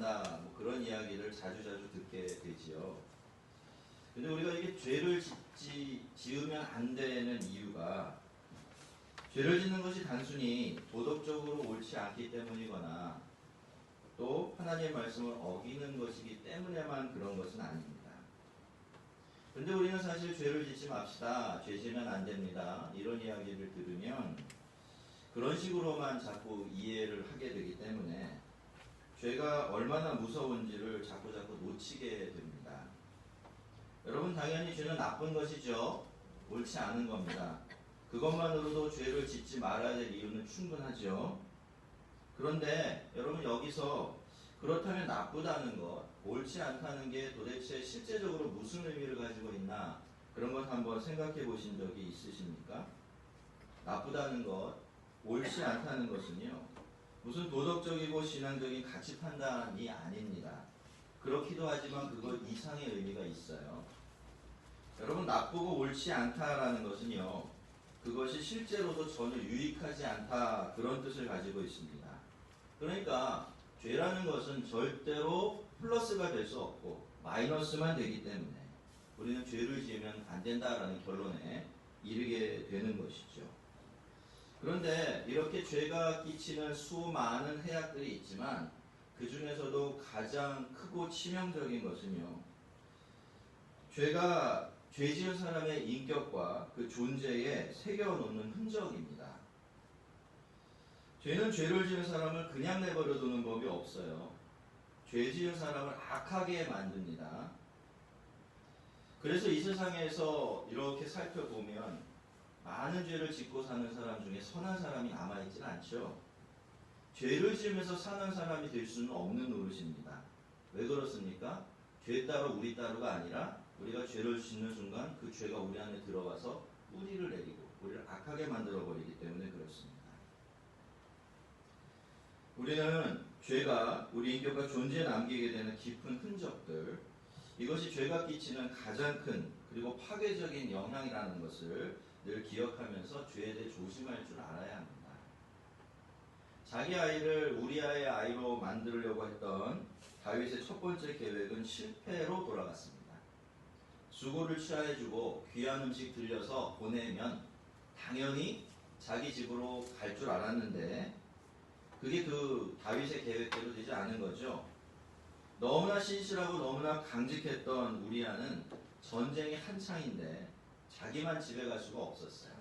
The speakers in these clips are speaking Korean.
된다, 뭐 그런 이야기를 자주자주 듣게 되지요. 근데 우리가 이게 죄를 지으면 안 되는 이유가, 죄를 짓는 것이 단순히 도덕적으로 옳지 않기 때문이거나 또 하나님의 말씀을 어기는 것이기 때문에만 그런 것은 아닙니다. 그런데 우리는 사실 죄를 짓지 맙시다, 죄 지으면 안 됩니다, 이런 이야기를 들으면 그런 식으로만 자꾸 이해를 하게 되기 때문에 죄가 얼마나 무서운지를 자꾸 놓치게 됩니다. 여러분, 당연히 죄는 나쁜 것이죠. 옳지 않은 겁니다. 그것만으로도 죄를 짓지 말아야 될 이유는 충분하죠. 그런데 여러분, 여기서 그렇다면 나쁘다는 것, 옳지 않다는 게 도대체 실제적으로 무슨 의미를 가지고 있나, 그런 것 한번 생각해 보신 적이 있으십니까? 나쁘다는 것, 옳지 않다는 것은요, 무슨 도덕적이고 신앙적인 가치 판단이 아닙니다. 그렇기도 하지만 그것 이상의 의미가 있어요. 여러분, 나쁘고 옳지 않다라는 것은요, 그것이 실제로도 전혀 유익하지 않다, 그런 뜻을 가지고 있습니다. 그러니까 죄라는 것은 절대로 플러스가 될 수 없고 마이너스만 되기 때문에 우리는 죄를 지으면 안 된다라는 결론에 이르게 되는 것이죠. 그런데 이렇게 죄가 끼치는 수많은 해악들이 있지만 그 중에서도 가장 크고 치명적인 것은요, 죄가 죄 지은 사람의 인격과 그 존재에 새겨놓는 흔적입니다. 죄는 죄를 지은 사람을 그냥 내버려 두는 법이 없어요. 죄 지은 사람을 악하게 만듭니다. 그래서 이 세상에서 이렇게 살펴보면 많은 죄를 짓고 사는 사람 중에 선한 사람이 남아있지는 않죠. 죄를 지으면서 사는 사람이 될 수는 없는 노릇입니다. 왜 그렇습니까? 죄 따로 우리 따로가 아니라 우리가 죄를 짓는 순간 그 죄가 우리 안에 들어가서 뿌리를 내리고 우리를 악하게 만들어버리기 때문에 그렇습니다. 우리는 죄가 우리 인격과 존재에 남기게 되는 깊은 흔적들, 이것이 죄가 끼치는 가장 큰 그리고 파괴적인 영향이라는 것을 늘 기억하면서 죄에 대해 조심할 줄 알아야 합니다. 자기 아이를 우리아의 아이로 만들려고 했던 다윗의 첫 번째 계획은 실패로 돌아갔습니다. 수고를 취하해주고 귀한 음식 들려서 보내면 당연히 자기 집으로 갈 줄 알았는데 그게 그 다윗의 계획대로 되지 않은 거죠. 너무나 신실하고 너무나 강직했던 우리아는 전쟁이 한창인데 자기만 집에 갈 수가 없었어요.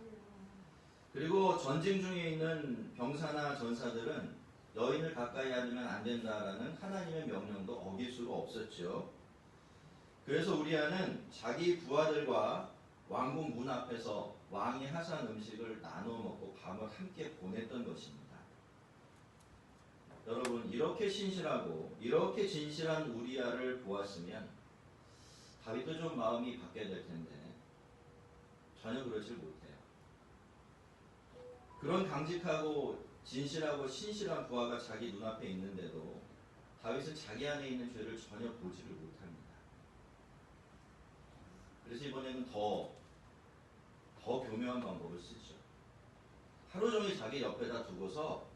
그리고 전쟁 중에 있는 병사나 전사들은 여인을 가까이 하면 안 된다라는 하나님의 명령도 어길 수가 없었죠. 그래서 우리아는 자기 부하들과 왕궁 문 앞에서 왕이 하사한 음식을 나눠 먹고 밤을 함께 보냈던 것입니다. 여러분, 이렇게 신실하고 이렇게 진실한 우리아를 보았으면 다윗도 좀 마음이 바뀌어야 될 텐데 전혀 그러질 못해요. 그런 강직하고 진실하고 신실한 부하가 자기 눈앞에 있는데도 다윗은 자기 안에 있는 죄를 전혀 보지를 못합니다. 그래서 이번에는 더 교묘한 방법을 쓰죠. 하루 종일 자기 옆에다 두고서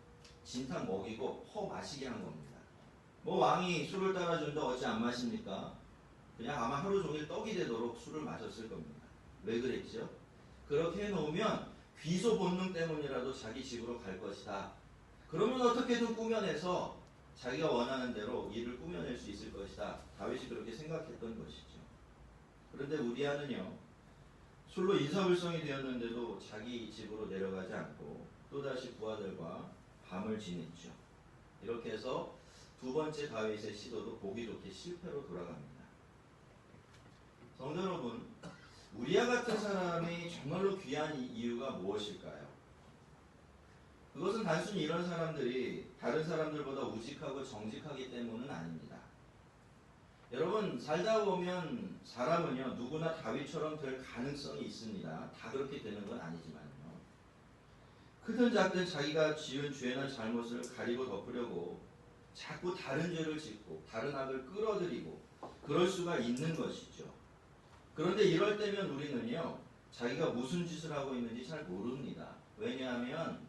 진탕 먹이고 퍼 마시게 한 겁니다. 뭐 왕이 술을 따라준다 어찌 안 마십니까? 그냥 아마 하루 종일 떡이 되도록 술을 마셨을 겁니다. 왜 그랬죠? 그렇게 해놓으면 귀소 본능 때문이라도 자기 집으로 갈 것이다. 그러면 어떻게든 꾸며내서 자기가 원하는 대로 일을 꾸며낼 수 있을 것이다. 다윗이 그렇게 생각했던 것이죠. 그런데 우리아는요, 술로 인사불성이 되었는데도 자기 집으로 내려가지 않고 또다시 부하들과 밤을 지냈죠. 이렇게 해서 두 번째 다윗의 시도도 보기 좋게 실패로 돌아갑니다. 성도 여러분, 우리아 같은 사람이 정말로 귀한 이유가 무엇일까요? 그것은 단순히 이런 사람들이 다른 사람들보다 우직하고 정직하기 때문은 아닙니다. 여러분, 살다 보면 사람은요, 누구나 다윗처럼 될 가능성이 있습니다. 다 그렇게 되는 건 아니지만요. 크든 작든 자기가 지은 죄나 잘못을 가리고 덮으려고 자꾸 다른 죄를 짓고 다른 악을 끌어들이고 그럴 수가 있는 것이죠. 그런데 이럴 때면 우리는요, 자기가 무슨 짓을 하고 있는지 잘 모릅니다. 왜냐하면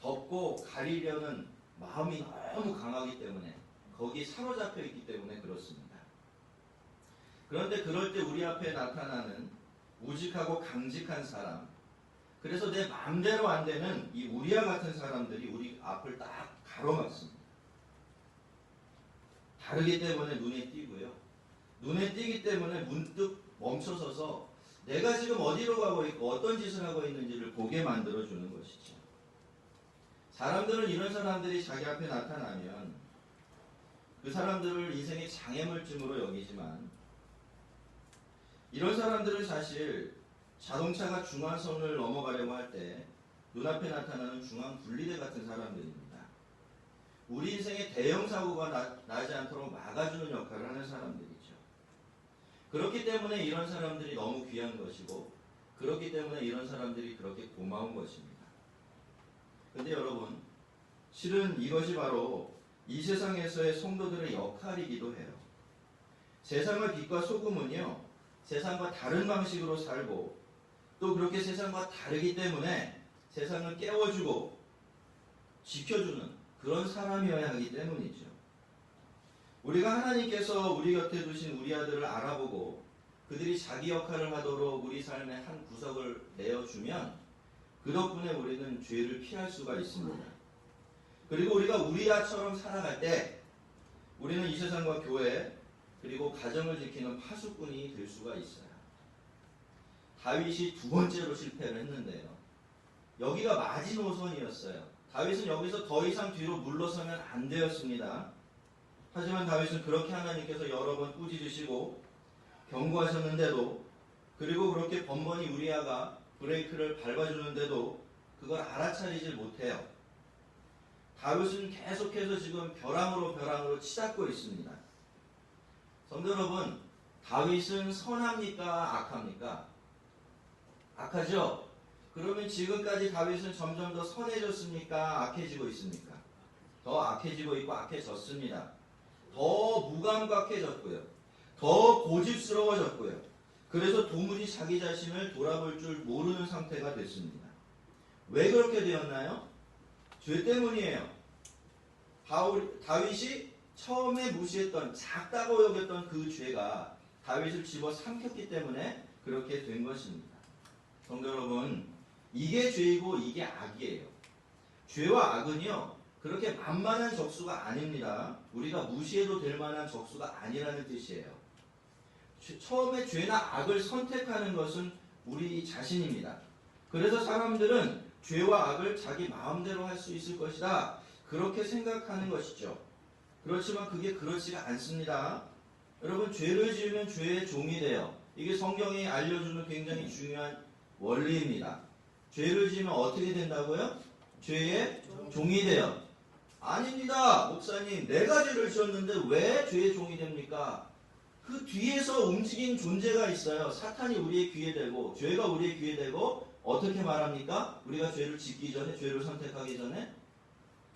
덮고 가리려는 마음이 너무 강하기 때문에 거기 사로잡혀 있기 때문에 그렇습니다. 그런데 그럴 때 우리 앞에 나타나는 우직하고 강직한 사람, 그래서 내 마음대로 안 되는 이 우리와 같은 사람들이 우리 앞을 딱 가로막습니다. 다르기 때문에 눈에 띄고요. 눈에 띄기 때문에 문득 멈춰서서 내가 지금 어디로 가고 있고 어떤 짓을 하고 있는지를 보게 만들어주는 것이죠. 사람들은 이런 사람들이 자기 앞에 나타나면 그 사람들을 인생의 장애물증으로 여기지만 이런 사람들은 사실 자동차가 중앙선을 넘어가려고 할 때 눈앞에 나타나는 중앙 분리대 같은 사람들입니다. 우리 인생에 대형 사고가 나지 않도록 막아주는 역할을 하는 사람들이죠. 그렇기 때문에 이런 사람들이 너무 귀한 것이고 그렇기 때문에 이런 사람들이 그렇게 고마운 것입니다. 근데 여러분, 실은 이것이 바로 이 세상에서의 성도들의 역할이기도 해요. 세상의 빛과 소금은요, 세상과 다른 방식으로 살고 또 그렇게 세상과 다르기 때문에 세상을 깨워주고 지켜주는 그런 사람이어야 하기 때문이죠. 우리가 하나님께서 우리 곁에 두신 우리 아들을 알아보고 그들이 자기 역할을 하도록 우리 삶의 한 구석을 내어주면 그 덕분에 우리는 죄를 피할 수가 있습니다. 그리고 우리가 우리 아처럼 살아갈 때 우리는 이 세상과 교회 그리고 가정을 지키는 파수꾼이 될 수가 있어요. 다윗이 두 번째로 실패를 했는데요. 여기가 마지노선이었어요. 다윗은 여기서 더 이상 뒤로 물러서면 안 되었습니다. 하지만 다윗은 그렇게 하나님께서 여러 번 꾸짖으시고 경고하셨는데도 그리고 그렇게 번번이 우리아가 브레이크를 밟아주는데도 그걸 알아차리질 못해요. 다윗은 계속해서 지금 벼랑으로 치닫고 있습니다. 성도 여러분, 다윗은 선합니까? 악합니까? 악하죠? 그러면 지금까지 다윗은 점점 더 선해졌습니까? 악해지고 있습니까? 더 악해지고 있고 악해졌습니다. 더 무감각해졌고요. 더 고집스러워졌고요. 그래서 도무지 자기 자신을 돌아볼 줄 모르는 상태가 됐습니다. 왜 그렇게 되었나요? 죄 때문이에요. 다윗이 처음에 무시했던 작다고 여겼던 그 죄가 다윗을 집어삼켰기 때문에 그렇게 된 것입니다. 성도 여러분, 이게 죄이고 이게 악이에요. 죄와 악은요, 그렇게 만만한 적수가 아닙니다. 우리가 무시해도 될 만한 적수가 아니라는 뜻이에요. 처음에 죄나 악을 선택하는 것은 우리 자신입니다. 그래서 사람들은 죄와 악을 자기 마음대로 할 수 있을 것이다, 그렇게 생각하는 것이죠. 그렇지만 그게 그렇지가 않습니다. 여러분, 죄를 지으면 죄의 종이 돼요. 이게 성경이 알려주는 굉장히 중요한 원리입니다. 죄를 지으면 어떻게 된다고요? 죄의 종이 돼요. 아닙니다. 목사님, 내가 죄를 지었는데 왜 죄의 종이 됩니까? 그 뒤에서 움직인 존재가 있어요. 사탄이 우리의 귀에 대고 죄가 우리의 귀에 대고 어떻게 말합니까? 우리가 죄를 짓기 전에, 죄를 선택하기 전에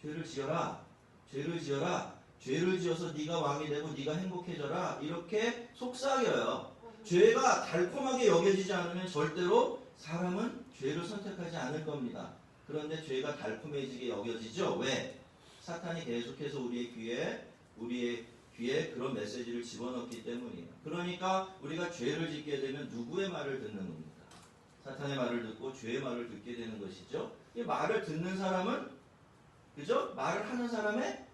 죄를 지어라. 죄를 지어라. 죄를 지어서 네가 왕이 되고 네가 행복해져라. 이렇게 속삭여요. 죄가 달콤하게 여겨지지 않으면 절대로 사람은 죄를 선택하지 않을 겁니다. 그런데 죄가 달콤해지게 여겨지죠. 왜? 사탄이 계속해서 우리의 귀에 그런 메시지를 집어넣기 때문이에요. 그러니까 우리가 죄를 짓게 되면 누구의 말을 듣는 겁니까? 사탄의 말을 듣고 죄의 말을 듣게 되는 것이죠. 이 말을 듣는 사람은, 그죠? 말을 하는 사람의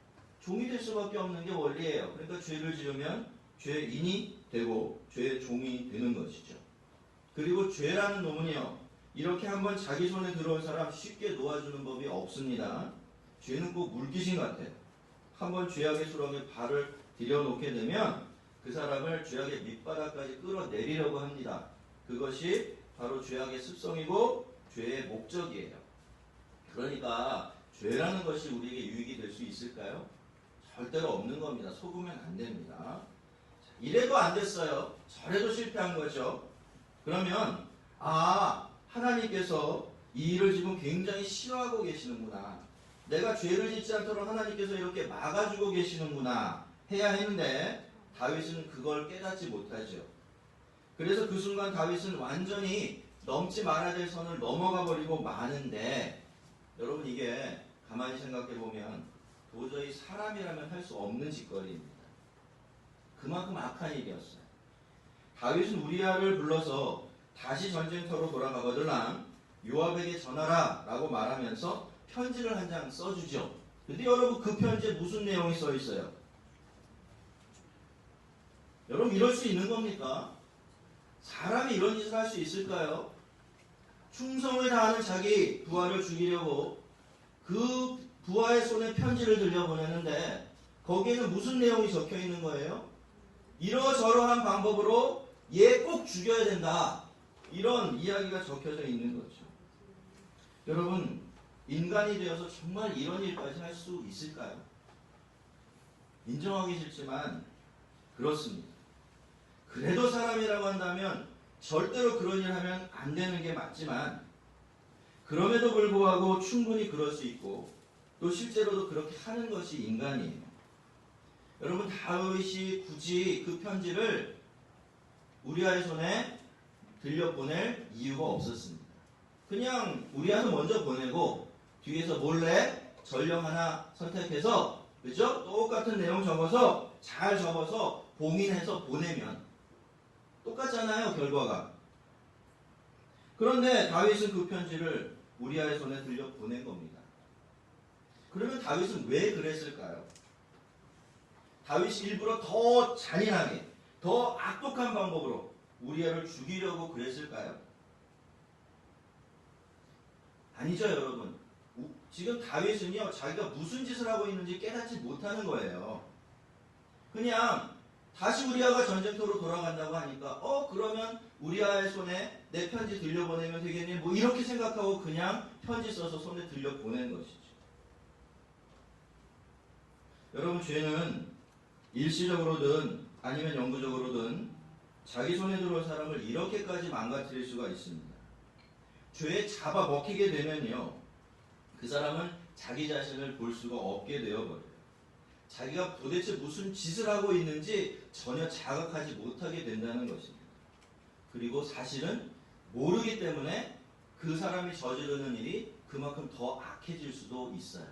종이 될 수밖에 없는 게 원리예요. 그러니까 죄를 지으면 죄인이 되고 죄의 종이 되는 것이죠. 그리고 죄라는 놈은요, 이렇게 한번 자기 손에 들어온 사람 쉽게 놓아주는 법이 없습니다. 죄는 꼭 물귀신 같아요. 한번 죄악의 수렁에 발을 들여놓게 되면 그 사람을 죄악의 밑바닥까지 끌어내리려고 합니다. 그것이 바로 죄악의 습성이고 죄의 목적이에요. 그러니까 죄라는 것이 우리에게 유익이 될 수 있을까요? 절대로 없는 겁니다. 속으면 안 됩니다. 이래도 안 됐어요. 저래도 실패한 거죠. 그러면 하나님께서 이 일을 지금 굉장히 싫어하고 계시는구나. 내가 죄를 짓지 않도록 하나님께서 이렇게 막아주고 계시는구나 해야 했는데 다윗은 그걸 깨닫지 못하죠. 그래서 그 순간 다윗은 완전히 넘지 말아야 될 선을 넘어가 버리고 마는데, 여러분, 이게 가만히 생각해 보면 도저히 사람이라면 할 수 없는 짓거리입니다. 그만큼 악한 일이었어요. 다윗은 우리아를 불러서 다시 전쟁터로 돌아가거들랑 요압에게 전하라 라고 말하면서 편지를 한 장 써주죠. 근데 여러분, 그 편지에 무슨 내용이 써 있어요? 여러분, 이럴 수 있는 겁니까? 사람이 이런 짓을 할 수 있을까요? 충성을 다하는 자기 부하를 죽이려고 그 부하의 손에 편지를 들려보내는데 거기에는 무슨 내용이 적혀 있는 거예요? 이러저러한 방법으로 얘 꼭 죽여야 된다, 이런 이야기가 적혀져 있는 거죠. 여러분, 인간이 되어서 정말 이런 일까지 할 수 있을까요? 인정하기 싫지만 그렇습니다. 그래도 사람이라고 한다면 절대로 그런 일 하면 안 되는 게 맞지만, 그럼에도 불구하고 충분히 그럴 수 있고 또 실제로도 그렇게 하는 것이 인간이에요. 여러분, 다윗이 굳이 그 편지를 우리아의 손에 들려보낼 이유가 없었습니다. 그냥 우리아는 먼저 보내고 뒤에서 몰래 전령 하나 선택해서, 그죠? 똑같은 내용 적어서 잘 적어서 봉인해서 보내면 똑같잖아요, 결과가. 그런데 다윗은 그 편지를 우리아의 손에 들려 보낸 겁니다. 그러면 다윗은 왜 그랬을까요? 다윗이 일부러 더 잔인하게, 더 악독한 방법으로 우리아를 죽이려고 그랬을까요? 아니죠, 여러분. 지금 다윗은요, 자기가 무슨 짓을 하고 있는지 깨닫지 못하는 거예요. 그냥 다시 우리아가 전쟁터로 돌아간다고 하니까 그러면 우리아의 손에 내 편지 들려보내면 되겠니? 뭐 이렇게 생각하고 그냥 편지 써서 손에 들려보낸 것이죠. 여러분, 죄는 일시적으로든 아니면 영구적으로든 자기 손에 들어올 사람을 이렇게까지 망가뜨릴 수가 있습니다. 죄에 잡아먹히게 되면요, 그 사람은 자기 자신을 볼 수가 없게 되어버려요. 자기가 도대체 무슨 짓을 하고 있는지 전혀 자각하지 못하게 된다는 것입니다. 그리고 사실은 모르기 때문에 그 사람이 저지르는 일이 그만큼 더 악해질 수도 있어요.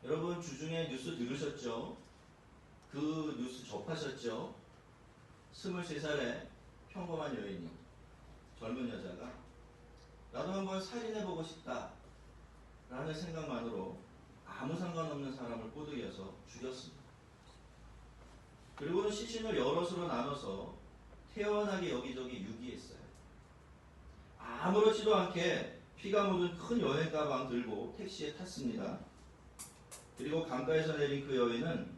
여러분, 주중에 뉴스 들으셨죠? 그 뉴스 접하셨죠? 23살의 평범한 여인이, 젊은 여자가 나도 한번 살인해보고 싶다 라는 생각만으로 아무 상관없는 사람을 꼬드겨서 죽였습니다. 그리고는 시신을 여럿으로 나눠서 태연하게 여기저기 유기했어요. 아무렇지도 않게 피가 묻은 큰 여행 가방 들고 택시에 탔습니다. 그리고 강가에서 내린 그 여인은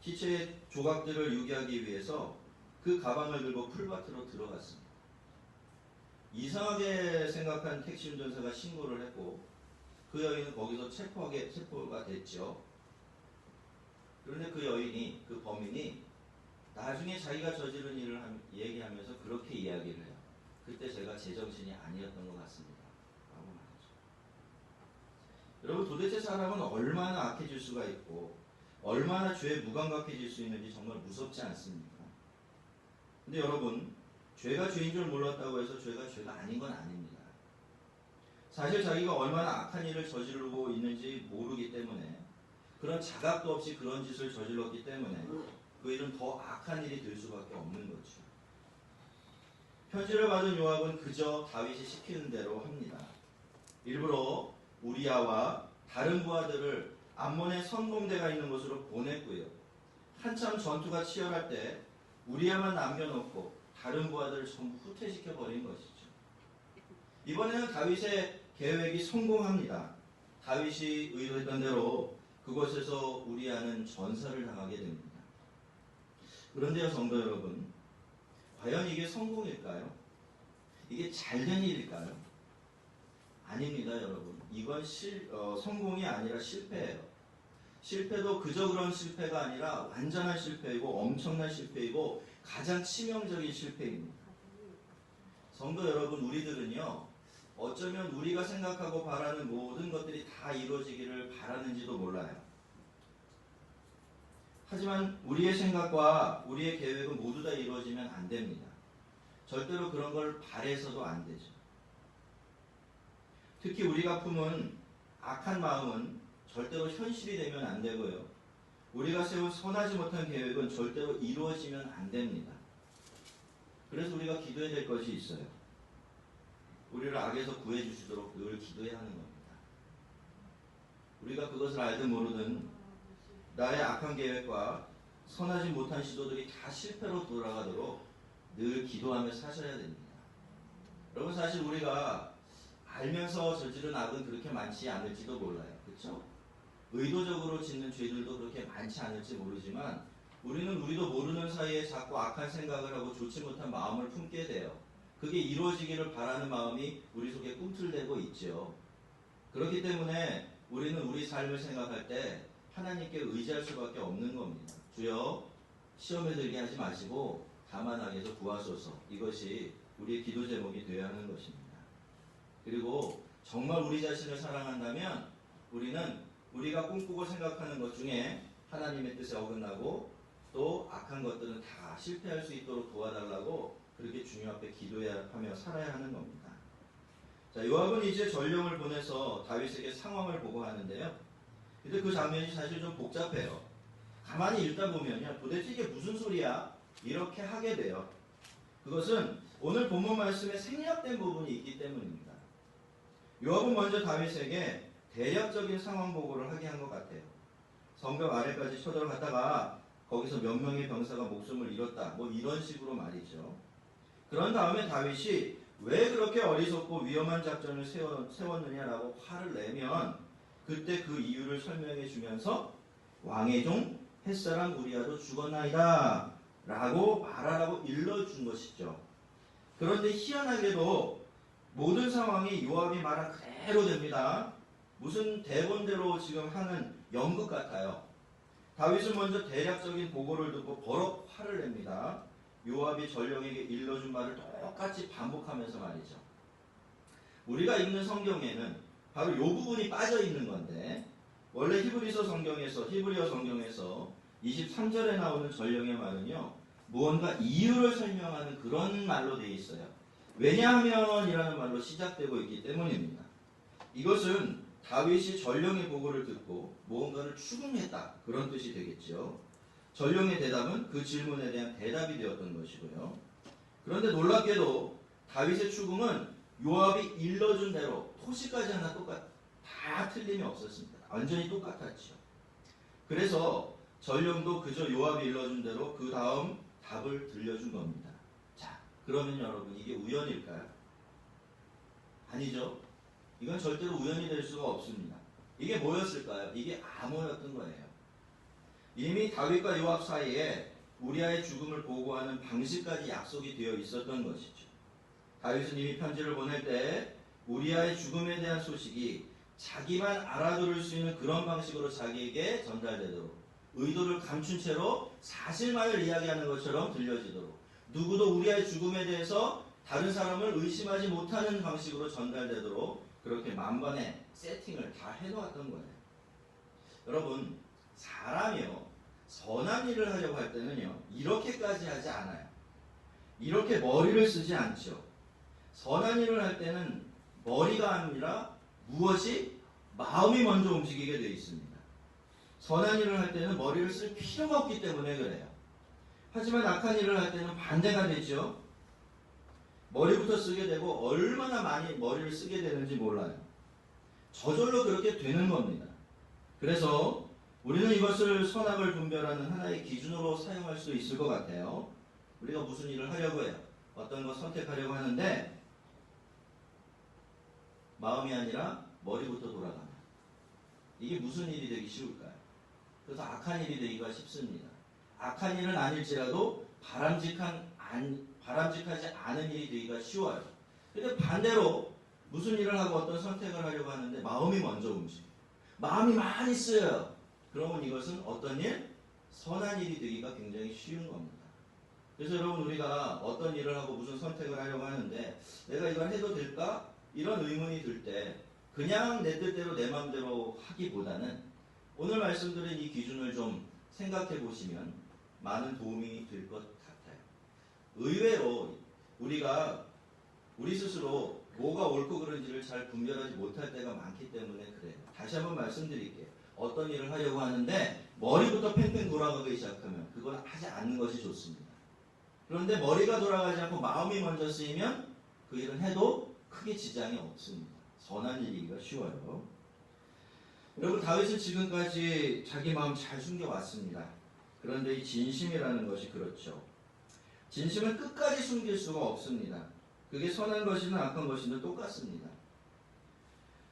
시체의 조각들을 유기하기 위해서 그 가방을 들고 풀밭으로 들어갔습니다. 이상하게 생각한 택시 운전사가 신고를 했고 그 여인은 거기서 체포가 됐죠. 그런데 그 여인이, 그 범인이 나중에 자기가 저지른 일을 얘기하면서 그렇게 이야기를 해요. 그때 제가 제정신이 아니었던 것 같습니다 라고 말하죠. 여러분, 도대체 사람은 얼마나 악해질 수가 있고 얼마나 죄에 무감각해질 수 있는지 정말 무섭지 않습니까? 근데 여러분, 죄가 죄인 줄 몰랐다고 해서 죄가 아닌 건 아닙니다. 사실 자기가 얼마나 악한 일을 저지르고 있는지 모르기 때문에, 그런 자각도 없이 그런 짓을 저질렀기 때문에 그 일은 더 악한 일이 될 수밖에 없는 거죠. 편지를 받은 요압은 그저 다윗이 시키는 대로 합니다. 일부러 우리아와 다른 부하들을 암몬의 선봉대가 있는 곳으로 보냈고요. 한참 전투가 치열할 때 우리아만 남겨놓고 다른 부하들을 전부 후퇴시켜버린 것이죠. 이번에는 다윗의 계획이 성공합니다. 다윗이 의도했던 대로 그곳에서 우리아는 전사를 당하게 됩니다. 그런데요, 성도 여러분, 과연 이게 성공일까요? 이게 잘된 일일까요? 아닙니다, 여러분. 이건 성공이 아니라 실패예요. 실패도 그저 그런 실패가 아니라 완전한 실패이고 엄청난 실패이고 가장 치명적인 실패입니다. 성도 여러분, 우리들은요, 어쩌면 우리가 생각하고 바라는 모든 것들이 다 이루어지기를 바라는지도 몰라요. 하지만 우리의 생각과 우리의 계획은 모두 다 이루어지면 안 됩니다. 절대로 그런 걸 바라서도 안 되죠. 특히 우리가 품은 악한 마음은 절대로 현실이 되면 안 되고요. 우리가 세운 선하지 못한 계획은 절대로 이루어지면 안 됩니다. 그래서 우리가 기도해야 될 것이 있어요. 우리를 악에서 구해주시도록 늘 기도해야 하는 겁니다. 우리가 그것을 알든 모르든 나의 악한 계획과 선하지 못한 시도들이 다 실패로 돌아가도록 늘 기도하며 사셔야 됩니다. 여러분, 사실 우리가 알면서 저지른 악은 그렇게 많지 않을지도 몰라요. 그렇죠? 의도적으로 짓는 죄들도 그렇게 많지 않을지 모르지만 우리는 우리도 모르는 사이에 자꾸 악한 생각을 하고 좋지 못한 마음을 품게 돼요. 그게 이루어지기를 바라는 마음이 우리 속에 꿈틀대고 있죠. 그렇기 때문에 우리는 우리 삶을 생각할 때 하나님께 의지할 수밖에 없는 겁니다. 주여, 시험에 들게 하지 마시고 다만 악에서 구하소서. 이것이 우리의 기도 제목이 되어야 하는 것입니다. 그리고 정말 우리 자신을 사랑한다면 우리는 우리가 꿈꾸고 생각하는 것 중에 하나님의 뜻에 어긋나고 또 악한 것들은 다 실패할 수 있도록 도와달라고 그렇게 주님 앞에 기도하며 살아야 하는 겁니다. 자, 요압은 이제 전령을 보내서 다윗에게 상황을 보고하는데요. 근데 그 장면이 사실 좀 복잡해요. 가만히 읽다 보면요, 도대체 이게 무슨 소리야? 이렇게 하게 돼요. 그것은 오늘 본문 말씀에 생략된 부분이 있기 때문입니다. 요압은 먼저 다윗에게 대략적인 상황 보고를 하게 한 것 같아요. 성벽 아래까지 쳐들어갔다가 거기서 몇 명의 병사가 목숨을 잃었다. 뭐 이런 식으로 말이죠. 그런 다음에 다윗이 왜 그렇게 어리석고 위험한 작전을 세웠느냐라고 화를 내면 그때 그 이유를 설명해 주면서 왕의 종 햇사람 우리아도 죽었나이다 라고 말하라고 일러준 것이죠. 그런데 희한하게도 모든 상황이 요압이 말한 그대로 됩니다. 무슨 대본대로 지금 하는 연극 같아요. 다윗은 먼저 대략적인 보고를 듣고 버럭 화를 냅니다. 요압이 전령에게 일러준 말을 똑같이 반복하면서 말이죠. 우리가 읽는 성경에는 바로 이 부분이 빠져 있는 건데 원래 히브리어 성경에서 23절에 나오는 전령의 말은요, 무언가 이유를 설명하는 그런 말로 되어 있어요. 왜냐하면 이라는 말로 시작되고 있기 때문입니다. 이것은 다윗이 전령의 보고를 듣고 무언가를 추궁했다, 그런 뜻이 되겠죠. 전령의 대답은 그 질문에 대한 대답이 되었던 것이고요. 그런데 놀랍게도 다윗의 추궁은 요압이 일러준 대로 토시까지 하나 다 틀림이 없었습니다. 완전히 똑같았죠. 그래서 전령도 그저 요압이 일러준 대로 그 다음 답을 들려준 겁니다. 자, 그러면 여러분, 이게 우연일까요? 아니죠. 이건 절대로 우연이 될 수가 없습니다. 이게 뭐였을까요? 이게 암호였던 거예요. 이미 다윗과 요압 사이에 우리아의 죽음을 보고하는 방식까지 약속이 되어 있었던 것이죠. 다윗은 이미 편지를 보낼 때 우리아의 죽음에 대한 소식이 자기만 알아들을 수 있는 그런 방식으로 자기에게 전달되도록, 의도를 감춘 채로 사실만을 이야기하는 것처럼 들려지도록, 누구도 우리아의 죽음에 대해서 다른 사람을 의심하지 못하는 방식으로 전달되도록 그렇게 만반의 세팅을 다 해놓았던 거예요. 여러분, 사람이요, 선한 일을 하려고 할 때는요, 이렇게까지 하지 않아요. 이렇게 머리를 쓰지 않죠. 선한 일을 할 때는 머리가 아니라 무엇이? 마음이 먼저 움직이게 되어 있습니다. 선한 일을 할 때는 머리를 쓸 필요가 없기 때문에 그래요. 하지만 악한 일을 할 때는 반대가 되죠. 머리부터 쓰게 되고 얼마나 많이 머리를 쓰게 되는지 몰라요. 저절로 그렇게 되는 겁니다. 그래서 우리는 이것을 선악을 분별하는 하나의 기준으로 사용할 수 있을 것 같아요. 우리가 무슨 일을 하려고 해요. 어떤 것 선택하려고 하는데 마음이 아니라 머리부터 돌아가면 이게 무슨 일이 되기 쉬울까요? 그래서 악한 일이 되기가 쉽습니다. 악한 일은 아닐지라도 바람직하지 않은 일이 되기가 쉬워요. 근데 반대로 무슨 일을 하고 어떤 선택을 하려고 하는데 마음이 먼저 움직여요. 마음이 많이 쓰여요. 그러면 이것은 어떤 일? 선한 일이 되기가 굉장히 쉬운 겁니다. 그래서 여러분, 우리가 어떤 일을 하고 무슨 선택을 하려고 하는데 내가 이걸 해도 될까? 이런 의문이 들 때 그냥 내 뜻대로 내 마음대로 하기보다는 오늘 말씀드린 이 기준을 좀 생각해 보시면 많은 도움이 될 것 같아요. 의외로 우리가 우리 스스로 뭐가 옳고 그른지를 잘 분별하지 못할 때가 많기 때문에 그래요. 다시 한번 말씀드릴게요. 어떤 일을 하려고 하는데 머리부터 팽팽 돌아가기 시작하면 그걸 하지 않는 것이 좋습니다. 그런데 머리가 돌아가지 않고 마음이 먼저 쓰이면 그 일은 해도 크게 지장이 없습니다. 선한 일이기가 쉬워요. 여러분, 다윗은 지금까지 자기 마음 잘 숨겨왔습니다. 그런데 이 진심이라는 것이 그렇죠. 진심은 끝까지 숨길 수가 없습니다. 그게 선한 것이든 악한 것이든 똑같습니다.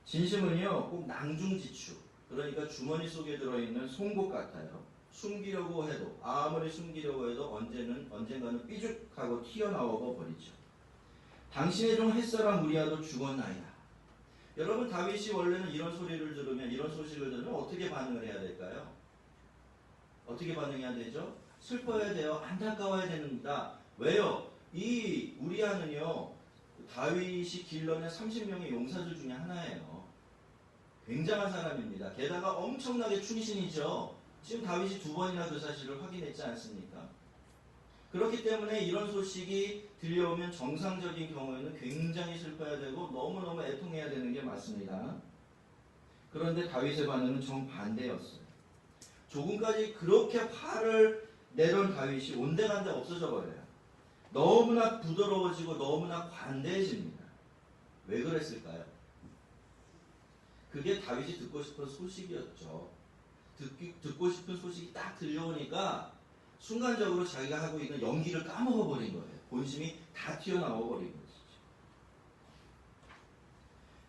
진심은요, 꼭 낭중지추, 그러니까 주머니 속에 들어있는 송곳 같아요. 숨기려고 해도, 아무리 숨기려고 해도 언젠가는 삐죽하고 튀어나오고 버리죠. 당신의 종 햇사람 우리아도 죽었나이다. 여러분, 다윗이 원래는 이런 소리를 들으면, 이런 소식을 들으면 어떻게 반응을 해야 될까요? 어떻게 반응해야 되죠? 슬퍼야 돼요. 안타까워야 됩니다. 왜요? 이 우리아는요, 다윗이 길러낸 30명의 용사들 중에 하나예요. 굉장한 사람입니다. 게다가 엄청나게 충신이죠. 지금 다윗이 2번이나 그 사실을 확인했지 않습니까? 그렇기 때문에 이런 소식이 들려오면 정상적인 경우에는 굉장히 슬퍼야 되고 너무너무 애통해야 되는 게 맞습니다. 그런데 다윗의 반응은 정반대였어요. 조금까지 그렇게 화를 내던 다윗이 온데간데 없어져 버려요. 너무나 부드러워지고 너무나 관대해집니다. 왜 그랬을까요? 그게 다윗이 듣고 싶은 소식이었죠. 듣고 싶은 소식이 딱 들려오니까 순간적으로 자기가 하고 있는 연기를 까먹어버린 거예요. 본심이 다 튀어나와버린 것이죠.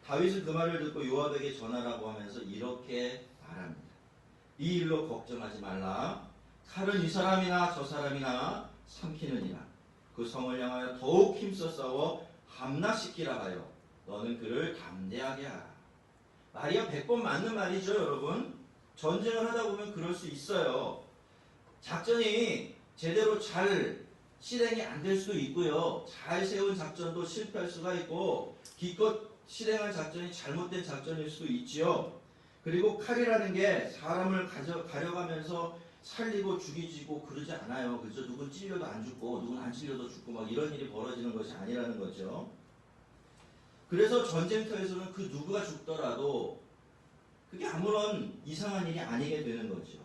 다윗은 그 말을 듣고 요압에게 전하라고 하면서 이렇게 말합니다. 이 일로 걱정하지 말라. 칼은 이 사람이나 저 사람이나 삼키느니라. 그 성을 향하여 더욱 힘써 싸워 함락시키라 하여 너는 그를 담대하게 하라. 말이야 100번 맞는 말이죠, 여러분. 전쟁을 하다 보면 그럴 수 있어요. 작전이 제대로 잘 실행이 안 될 수도 있고요. 잘 세운 작전도 실패할 수가 있고 기껏 실행한 작전이 잘못된 작전일 수도 있지요. 그리고 칼이라는 게 사람을 가려가면서 살리고 죽이지고 그러지 않아요. 그래서 누군 찔려도 안 죽고 누군 안 찔려도 죽고 막 이런 일이 벌어지는 것이 아니라는 거죠. 그래서 전쟁터에서는 그 누구가 죽더라도 그게 아무런 이상한 일이 아니게 되는 거죠.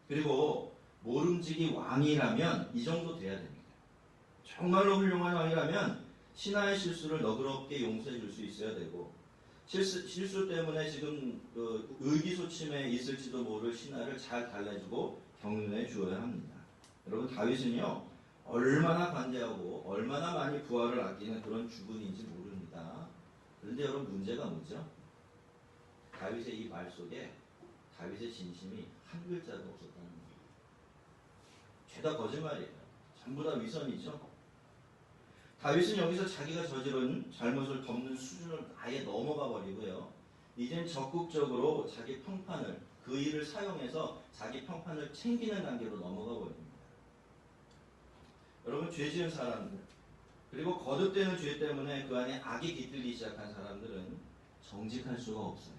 그리고 모름지기 왕이라면 이 정도 돼야 됩니다. 정말로 훌륭한 왕이라면 신하의 실수를 너그럽게 용서해 줄 수 있어야 되고 실수 때문에 지금 그 의기소침해 있을지도 모를 신하를 잘 달래주고 격려해 주어야 합니다. 여러분, 다윗은요 얼마나 관대하고 얼마나 많이 부하를 아끼는 그런 주군인지 모릅니다. 그런데 여러분, 문제가 뭐죠? 다윗의 이 말 속에 다윗의 진심이 한 글자도 없었다는 거예요. 죄다 거짓말이에요. 전부 다 위선이죠. 다윗은 여기서 자기가 저지른 잘못을 덮는 수준을 아예 넘어가 버리고요. 이젠 적극적으로 자기 평판을, 그 일을 사용해서 자기 평판을 챙기는 단계로 넘어가 버립니다. 여러분, 죄 지은 사람들, 그리고 거듭되는 죄 때문에 그 안에 악이 깃들기 시작한 사람들은 정직할 수가 없어요.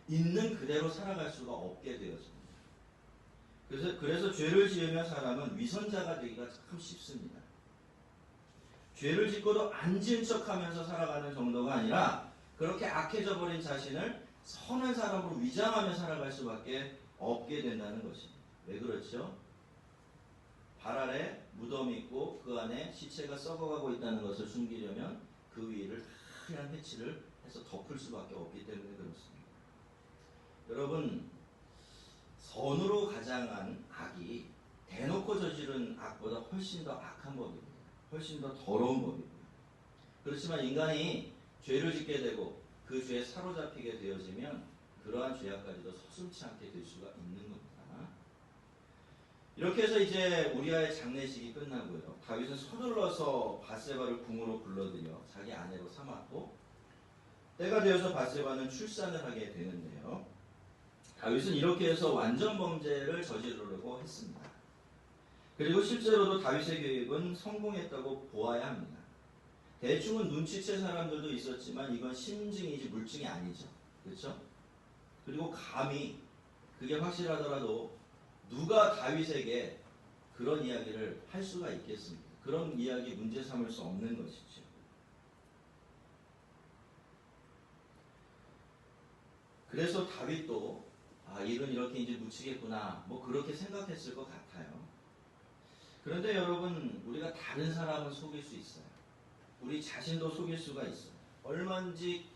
있는 그대로 살아갈 수가 없게 되었습니다. 그래서 죄를 지으면 사람은 위선자가 되기가 참 쉽습니다. 죄를 짓고도 안 지은 척하면서 살아가는 정도가 아니라 그렇게 악해져 버린 자신을 선한 사람으로 위장하며 살아갈 수밖에 없게 된다는 것입니다. 왜 그렇죠? 발 아래 무덤이 있고 그 안에 시체가 썩어가고 있다는 것을 숨기려면 그 위를 하얀 회칠을 해서 덮을 수밖에 없기 때문에 그렇습니다. 여러분, 선으로 가장한 악이 대놓고 저지른 악보다 훨씬 더 악한 법입니다. 훨씬 더 더러운 법입니다. 그렇지만 인간이 죄를 짓게 되고 그 죄에 사로잡히게 되어지면 그러한 죄악까지도 서슴지 않게 될 수가 있는 겁니다. 이렇게 해서 이제 우리아의 장례식이 끝나고요. 다윗은 서둘러서 밧세바를 궁으로 불러들여 자기 아내로 삼았고 때가 되어서 밧세바는 출산을 하게 되는데요. 다윗은 이렇게 해서 완전 범죄를 저지르려고 했습니다. 그리고 실제로도 다윗의 계획은 성공했다고 보아야 합니다. 대충은 눈치챈 사람들도 있었지만 이건 심증이지 물증이 아니죠. 그렇죠? 그리고 감히 그게 확실하더라도 누가 다윗에게 그런 이야기를 할 수가 있겠습니까? 그런 이야기 문제 삼을 수 없는 것이죠. 그래서 다윗도 아, 일은 이렇게 이제 묻히겠구나. 뭐 그렇게 생각했을 것 같아요. 그런데 여러분, 우리가 다른 사람을 속일 수 있어요. 우리 자신도 속일 수가 있어요. 얼마든지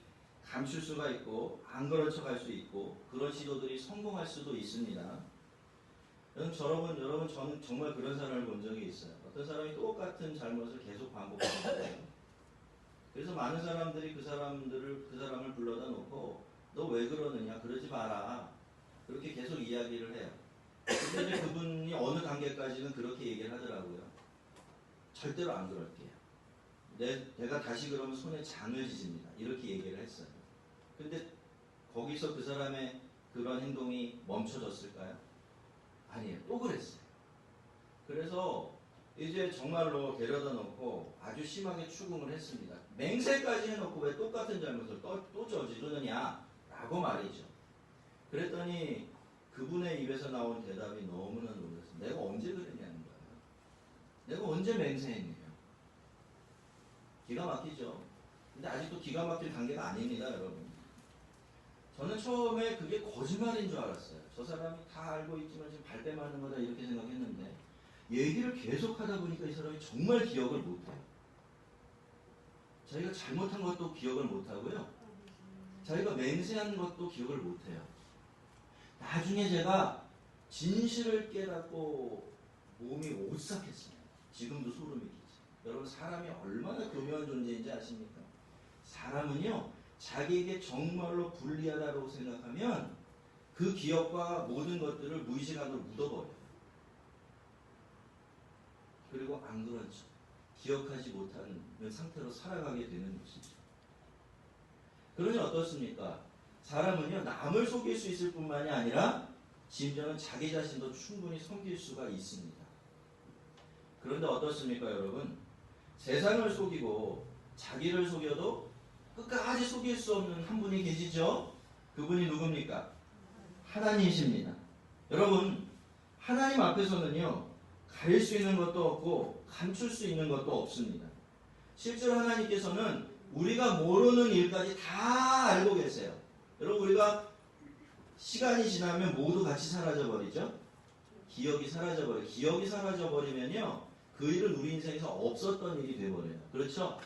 감출 수가 있고 안 그런 척할 수 있고 그런 시도들이 성공할 수도 있습니다. 여러분 저는 정말 그런 사람을 본 적이 있어요. 어떤 사람이 똑같은 잘못을 계속 반복하는 거예요. 그래서 많은 사람들이 그 사람을 불러다 놓고 너 왜 그러느냐, 그러지 마라, 그렇게 계속 이야기를 해요. 근데 이제 그분이 어느 단계까지는 그렇게 얘기를 하더라고요. 절대로 안 그럴게요. 내가 다시 그러면 손에 장을 지집니다. 이렇게 얘기를 했어요. 근데 거기서 그 사람의 그런 행동이 멈춰졌을까요? 아니에요. 또 그랬어요. 그래서 이제 정말로 데려다 놓고 아주 심하게 추궁을 했습니다. 맹세까지 해놓고 왜 똑같은 잘못을 또 저지르느냐 라고 말이죠. 그랬더니 그분의 입에서 나온 대답이 너무나 놀랐어요. 내가 언제 그랬냐는 거예요. 내가 언제 맹세했냐요. 기가 막히죠. 근데 아직도 기가 막힐 단계가 아닙니다, 여러분. 저는 처음에 그게 거짓말인 줄 알았어요. 저 사람이 다 알고 있지만 지금 발뺌하는 거다 이렇게 생각했는데 얘기를 계속 하다 보니까 이 사람이 정말 기억을 못해요. 자기가 잘못한 것도 기억을 못하고요. 자기가 맹세한 것도 기억을 못해요. 나중에 제가 진실을 깨닫고 몸이 오싹했어요. 지금도 소름이 끼죠. 여러분, 사람이 얼마나 교묘한 존재인지 아십니까? 사람은요, 자기에게 정말로 불리하다고 생각하면 그 기억과 모든 것들을 무의식적으로 묻어버려요. 그리고 안 그런 척, 기억하지 못하는 상태로 살아가게 되는 것이죠. 그러니 어떻습니까? 사람은요, 남을 속일 수 있을 뿐만이 아니라 심지어는 자기 자신도 충분히 섬길 수가 있습니다. 그런데 어떻습니까, 여러분? 세상을 속이고 자기를 속여도 끝까지 속일 수 없는 한 분이 계시죠? 그분이 누굽니까? 하나님이십니다. 여러분, 하나님 앞에서는요, 가릴 수 있는 것도 없고 감출 수 있는 것도 없습니다. 실제로 하나님께서는 우리가 모르는 일까지 다 알고 계세요. 여러분, 우리가 시간이 지나면 모두 같이 사라져버리죠? 기억이 사라져버려요. 기억이 사라져버리면요, 그 일은 우리 인생에서 없었던 일이 돼버려요. 그렇죠?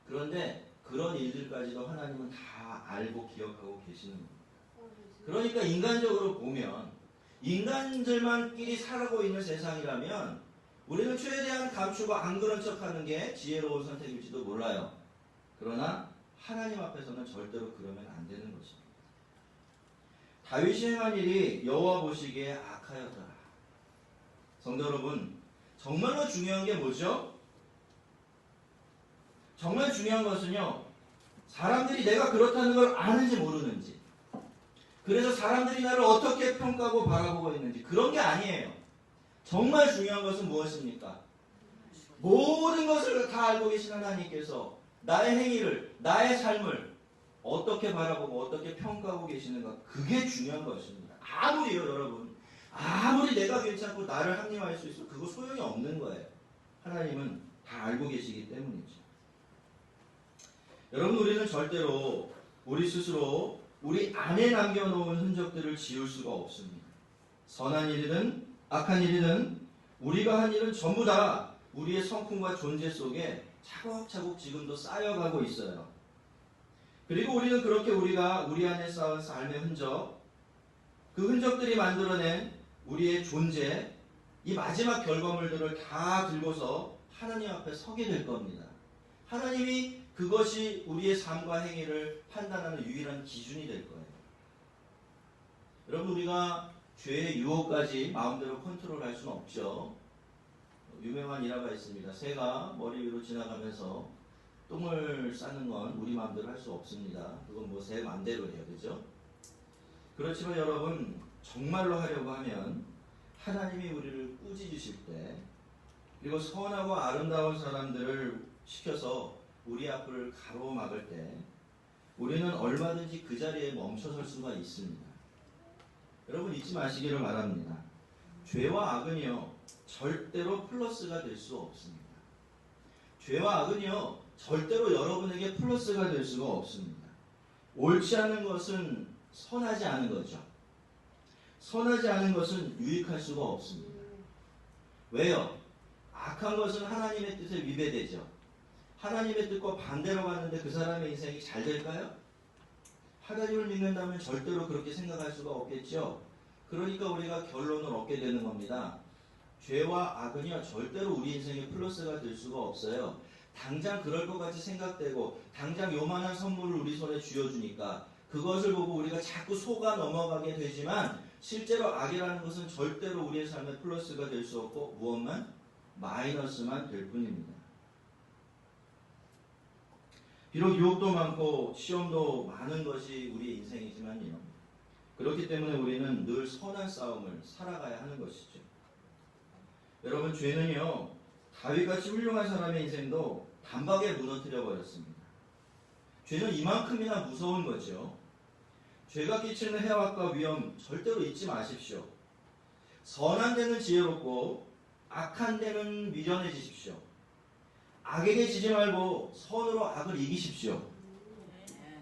그런데 그런 일들까지도 하나님은 다 알고 기억하고 계시는 겁니다. 그러니까 인간적으로 보면 인간들만끼리 살아가고 있는 세상이라면 우리는 최대한 감추고 안 그런 척하는 게 지혜로운 선택일지도 몰라요. 그러나 하나님 앞에서는 절대로 그러면 안 되는 것입니다. 다윗이 행한 일이 여호와 보시기에 악하였더라. 성도 여러분, 정말로 중요한 게 뭐죠? 정말 중요한 것은요, 사람들이 내가 그렇다는 걸 아는지 모르는지, 그래서 사람들이 나를 어떻게 평가하고 바라보고 있는지, 그런 게 아니에요. 정말 중요한 것은 무엇입니까? 모든 것을 다 알고 계신 하나님께서 나의 행위를, 나의 삶을 어떻게 바라보고 어떻게 평가하고 계시는가, 그게 중요한 것입니다. 아무리요, 여러분, 아무리 내가 괜찮고 나를 합리화할 수 있어, 그거 소용이 없는 거예요. 하나님은 다 알고 계시기 때문이죠. 여러분, 우리는 절대로 우리 스스로 우리 안에 남겨놓은 흔적들을 지울 수가 없습니다. 선한 일이든 악한 일이든 우리가 한 일은 전부 다 우리의 성품과 존재 속에 차곡차곡 지금도 쌓여가고 있어요. 그리고 우리는 그렇게 우리가 우리 안에 쌓은 삶의 흔적, 그 흔적들이 만들어낸 우리의 존재, 이 마지막 결과물들을 다 들고서 하나님 앞에 서게 될 겁니다. 하나님이 그것이 우리의 삶과 행위를 판단하는 유일한 기준이 될 거예요. 여러분, 우리가 죄의 유혹까지 마음대로 컨트롤할 수는 없죠. 유명한 일화가 있습니다. 새가 머리 위로 지나가면서 똥을 싸는 건 우리 마음대로 할 수 없습니다. 그건 뭐 새 맘대로 해요. 그죠? 그렇지만 여러분, 정말로 하려고 하면 하나님이 우리를 꾸짖으실 때, 그리고 선하고 아름다운 사람들을 시켜서 우리 앞을 가로막을 때 우리는 얼마든지 그 자리에 멈춰설 수가 있습니다. 여러분, 잊지 마시기를 바랍니다. 죄와 악은요, 절대로 플러스가 될 수 없습니다. 죄와 악은요, 절대로 여러분에게 플러스가 될 수가 없습니다. 옳지 않은 것은 선하지 않은 거죠. 선하지 않은 것은 유익할 수가 없습니다. 왜요? 악한 것은 하나님의 뜻에 위배되죠. 하나님의 뜻과 반대로 갔는데 그 사람의 인생이 잘 될까요? 하나님을 믿는다면 절대로 그렇게 생각할 수가 없겠죠. 그러니까 우리가 결론을 얻게 되는 겁니다. 죄와 악은요 절대로 우리 인생에 플러스가 될 수가 없어요. 당장 그럴 것 같이 생각되고 당장 요만한 선물을 우리 손에 쥐어주니까 그것을 보고 우리가 자꾸 속아 넘어가게 되지만 실제로 악이라는 것은 절대로 우리의 삶에 플러스가 될 수 없고 무엇만? 마이너스만 될 뿐입니다. 비록 유혹도 많고 시험도 많은 것이 우리의 인생이지만요. 그렇기 때문에 우리는 늘 선한 싸움을 살아가야 하는 것이죠. 여러분, 죄는요 다윗같이 훌륭한 사람의 인생도 단박에 무너뜨려 버렸습니다. 죄는 이만큼이나 무서운 거죠. 죄가 끼치는 해악과 위험 절대로 잊지 마십시오. 선한 데는 지혜롭고 악한 데는 미련해지십시오. 악에게 지지 말고 선으로 악을 이기십시오.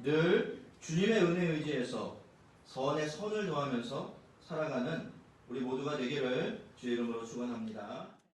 늘 주님의 은혜에 의지해서 선에 선을 더하면서 살아가는 우리 모두가 되기를 주의 이름으로 축원합니다.